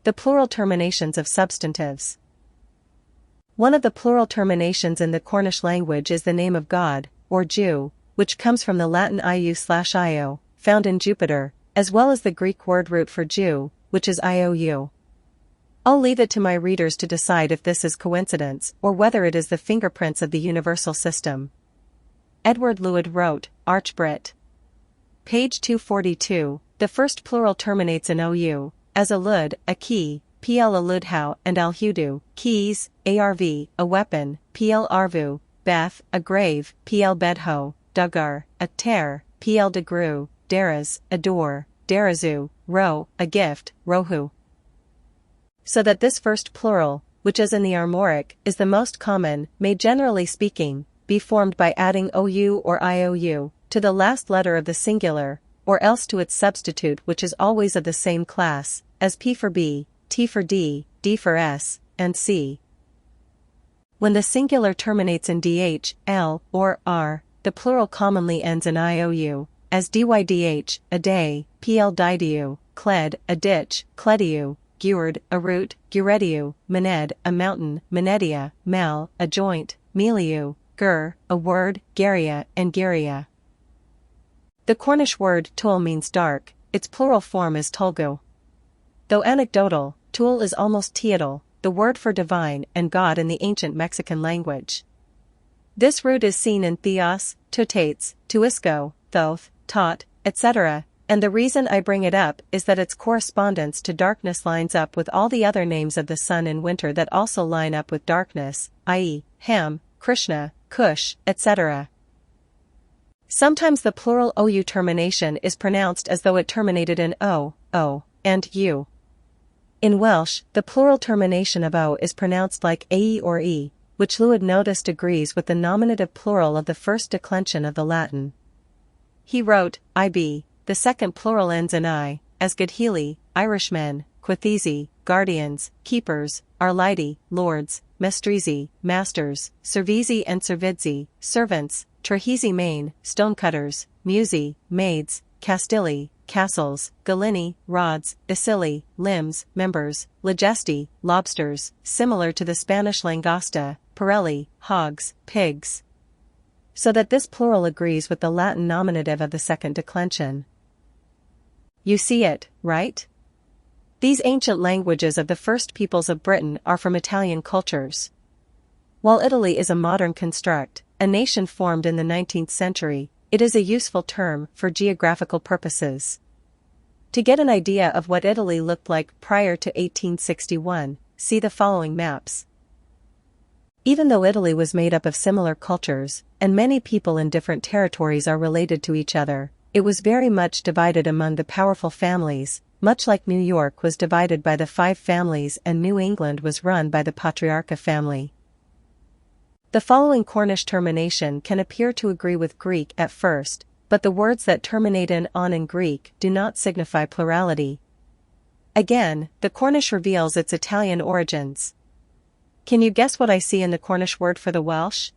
The plural terminations of substantives. One of the plural terminations in the Cornish language is the name of God, or Jew, which comes from the Latin iu/io, found in Jupiter, as well as the Greek word root for Jew, which is iou. I'll leave it to my readers to decide if this is coincidence or whether it is the fingerprints of the universal system. Edward Lewid wrote, Arch Brit. Page 242, the first plural terminates in ou, as a lud, a key, pl a ludhau, and alhudu, keys, arv, a weapon, pl arvu, beth, a grave, pl bedho, dugar, a tear, pl degru, deras, a door, derazu, ro, a gift, rohu. So that this first plural, which as in the Armoric is the most common, may generally speaking, be formed by adding ou or iou to the last letter of the singular, or else to its substitute, which is always of the same class, as p for b, t for d, d for s, and c. When the singular terminates in dh, l, or r, the plural commonly ends in iou, as dydh, a day, pl didiu, cled, a ditch, clediu, Geward, a root, Gurediu, Mened, a mountain, Menedia, Mal, a joint, Miliu, Gur, a word, Garia, and Giria. The Cornish word tul means dark, its plural form is tulgu. Though anecdotal, tul is almost teotl, the word for divine and God in the ancient Mexican language. This root is seen in theos, totates, tuisco, thoth, tot, etc., and the reason I bring it up is that its correspondence to darkness lines up with all the other names of the sun in winter that also line up with darkness, i.e., Ham, Krishna, Kush, etc. Sometimes the plural ou termination is pronounced as though it terminated in o, and u. In Welsh, the plural termination of o is pronounced like ae or e, which Lewid noticed agrees with the nominative plural of the first declension of the Latin. He wrote, ib. The second plural ends in I, as Gadhili, Irishmen, Quathesi, guardians, keepers, Arlidi, lords, Mestrizi, masters, Servizi and Servidzi, servants, Trahisi main, stonecutters, Musi, maids, Castili, castles, Galini, rods, Isili, limbs, members, Legesti, lobsters, similar to the Spanish langosta, Pirelli, hogs, pigs. So that this plural agrees with the Latin nominative of the second declension. You see it, right? These ancient languages of the first peoples of Britain are from Italian cultures. While Italy is a modern construct, a nation formed in the 19th century, it is a useful term for geographical purposes. To get an idea of what Italy looked like prior to 1861, see the following maps. Even though Italy was made up of similar cultures, and many people in different territories are related to each other, it was very much divided among the powerful families, much like New York was divided by the 5 families and New England was run by the Patriarcha family. The following Cornish termination can appear to agree with Greek at first, but the words that terminate in on in Greek do not signify plurality. Again, the Cornish reveals its Italian origins. Can you guess what I see in the Cornish word for the Welsh?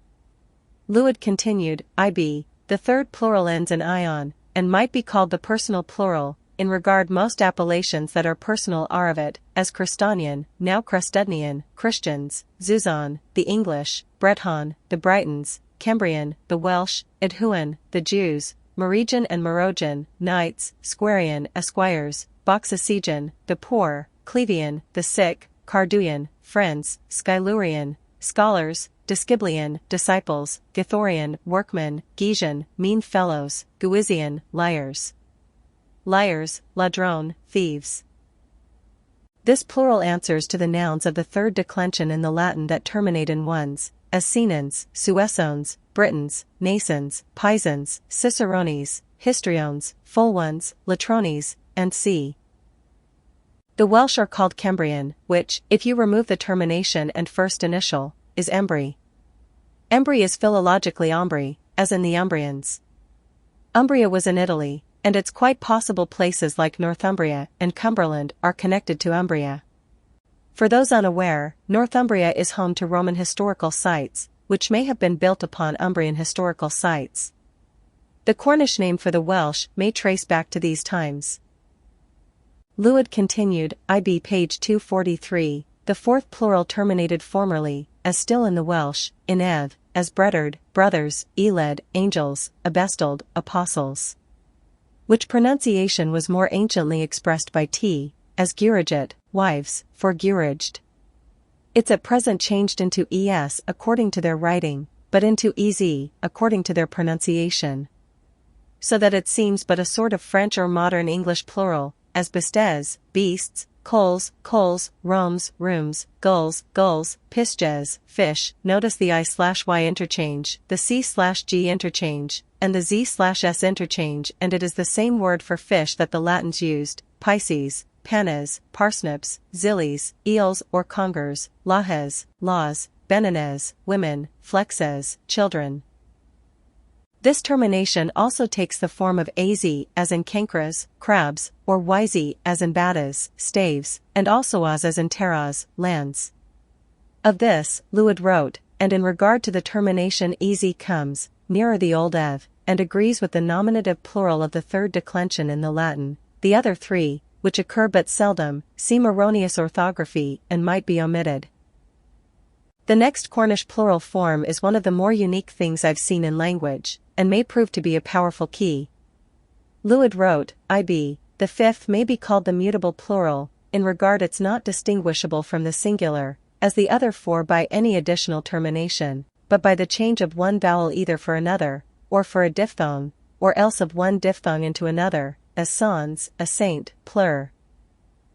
Lewid continued, ib. The third plural ends in ion, and might be called the personal plural, in regard most appellations that are personal are of it, as Crestonian, now Crestednian, Christians, Zuzan, the English, Breton, the Britons, Cambrian, the Welsh, Idhuan, the Jews, Merovingian and Merovingian, Knights, Squarian, Esquires, Boxocegan, the poor, Clevian, the sick, Carduian, friends, Skylurian, scholars, Disciblian, disciples, Githorian, workmen, Gesian, mean fellows, Guizian, liars. Liars, ladrone, thieves. This plural answers to the nouns of the third declension in the Latin that terminate in ones, as Senons, Suessones, Britons, Nasons, Pisans, Cicerones, Histriones, full ones, Latrones, and c. The Welsh are called Cambrian, which, if you remove the termination and first initial, is Embry. Embry is philologically Ombri, as in the Umbrians. Umbria was in Italy, and it's quite possible places like Northumbria and Cumberland are connected to Umbria. For those unaware, Northumbria is home to Roman historical sites, which may have been built upon Umbrian historical sites. The Cornish name for the Welsh may trace back to these times. Lewid continued, IB page 243, the fourth plural terminated formerly, as still in the Welsh, in ev, as bredard, brothers, eled, angels, abestald, apostles. Which pronunciation was more anciently expressed by t, as gurigit, wives, for guriged. It's at present changed into es according to their writing, but into ez, according to their pronunciation. So that it seems but a sort of French or modern English plural, as bestes, beasts, coals, roms, rooms, gulls, pisges, fish. Notice the I/Y interchange, the C/G interchange, and the Z/S interchange, and it is the same word for fish that the Latins used, Pisces, panes, parsnips, zillies, eels or congers, lahes, laws, bananes, women, flexes, children. This termination also takes the form of az as in cankras, crabs, or yz as in batas, staves, and also as in terras, lands. Of this, Lewid wrote, and in regard to the termination ez comes, nearer the old ev, and agrees with the nominative plural of the third declension in the Latin. The other three, which occur but seldom, seem erroneous orthography and might be omitted. The next Cornish plural form is one of the more unique things I've seen in language, and may prove to be a powerful key. Lewid wrote, IB, the fifth may be called the mutable plural, in regard it's not distinguishable from the singular, as the other four by any additional termination, but by the change of one vowel either for another, or for a diphthong, or else of one diphthong into another, as sans, a saint, plur.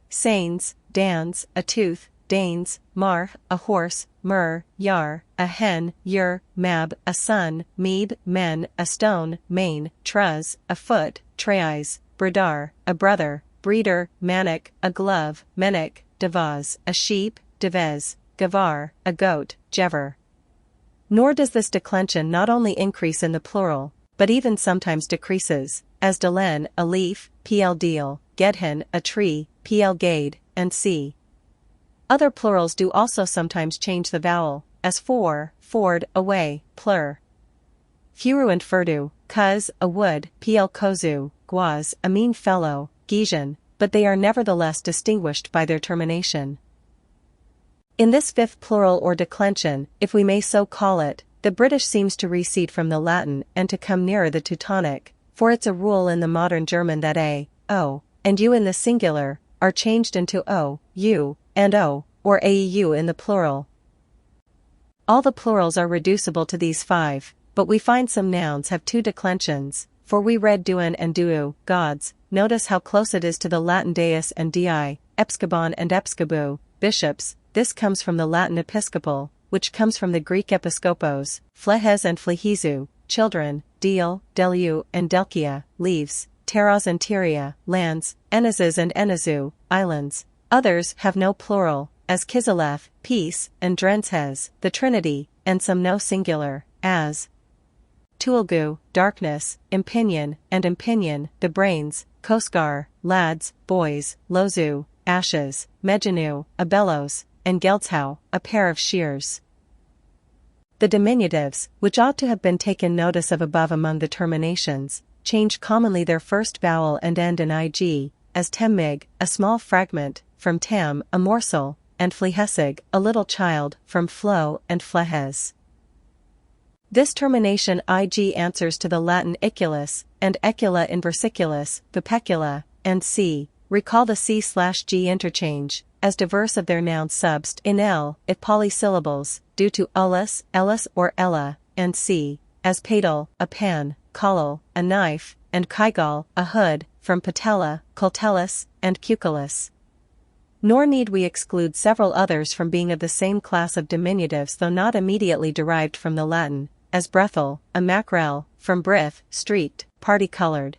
Sains, dans, a tooth, danes, mar, a horse, mur, yar, a hen, yer, mab, a son, meeb, men, a stone, main, truz, a foot, treis, bredar, a brother, breeder, manic, a glove, menic, devaz, a sheep, devez, gavar, a goat, jever. Nor does this declension not only increase in the plural, but even sometimes decreases, as delen, a leaf, pl deal, gedhen, a tree, pl gade, and c. Other plurals do also sometimes change the vowel, as for, ford, away, plur. Furu and furdu, cuz, a wood, pl kozu, guaz, a mean fellow, gijan, but they are nevertheless distinguished by their termination. In this fifth plural or declension, if we may so call it, the British seems to recede from the Latin and to come nearer the Teutonic, for it's a rule in the modern German that a, o, and u in the singular, are changed into o, u, and o, or aeu in the plural. All the plurals are reducible to these five, but we find some nouns have two declensions, for we read duan and duu, gods. Notice how close it is to the Latin deus and dei, epskabon and epskabu, bishops. This comes from the Latin episcopal, which comes from the Greek episkopos, flehes and flehizu, children, deal, delu and delkia, leaves, terras and tyria, lands, enazes and enazu, islands. Others have no plural, as Kiselev, peace, and Drenshes, the Trinity, and some no singular, as Tuolgu, darkness, Impinion, and Impinion, the brains, Koskar, lads, boys, Lozu, ashes, Mejanu, a bellows, and Geldshau, a pair of shears. The diminutives, which ought to have been taken notice of above among the terminations, change commonly their first vowel and end in ig, as temmig, a small fragment, from tam, a morsel, and flehesig, a little child, from flow and flehes. This termination ig answers to the Latin iculus, and ecula in versiculus, vipecula, and c. Recall the c/g interchange, as diverse of their noun subst in l, if polysyllables, due to ullus, ellis or ella, and c, as padal, a pan, collal, a knife, and kaigal, a hood, from patella, coltellus, and cuculus. Nor need we exclude several others from being of the same class of diminutives though not immediately derived from the Latin, as brethel, a mackerel, from brith, streaked, party-colored.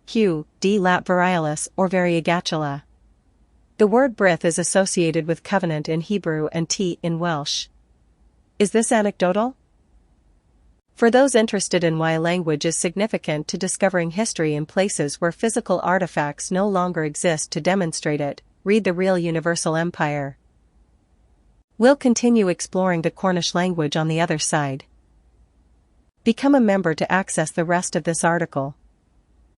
Q. D. lat varialis or variegatula. The word brith is associated with covenant in Hebrew and t in Welsh. Is this anecdotal? For those interested in why language is significant to discovering history in places where physical artifacts no longer exist to demonstrate it, read The Real Universal Empire. We'll continue exploring the Cornish language on the other side. Become a member to access the rest of this article.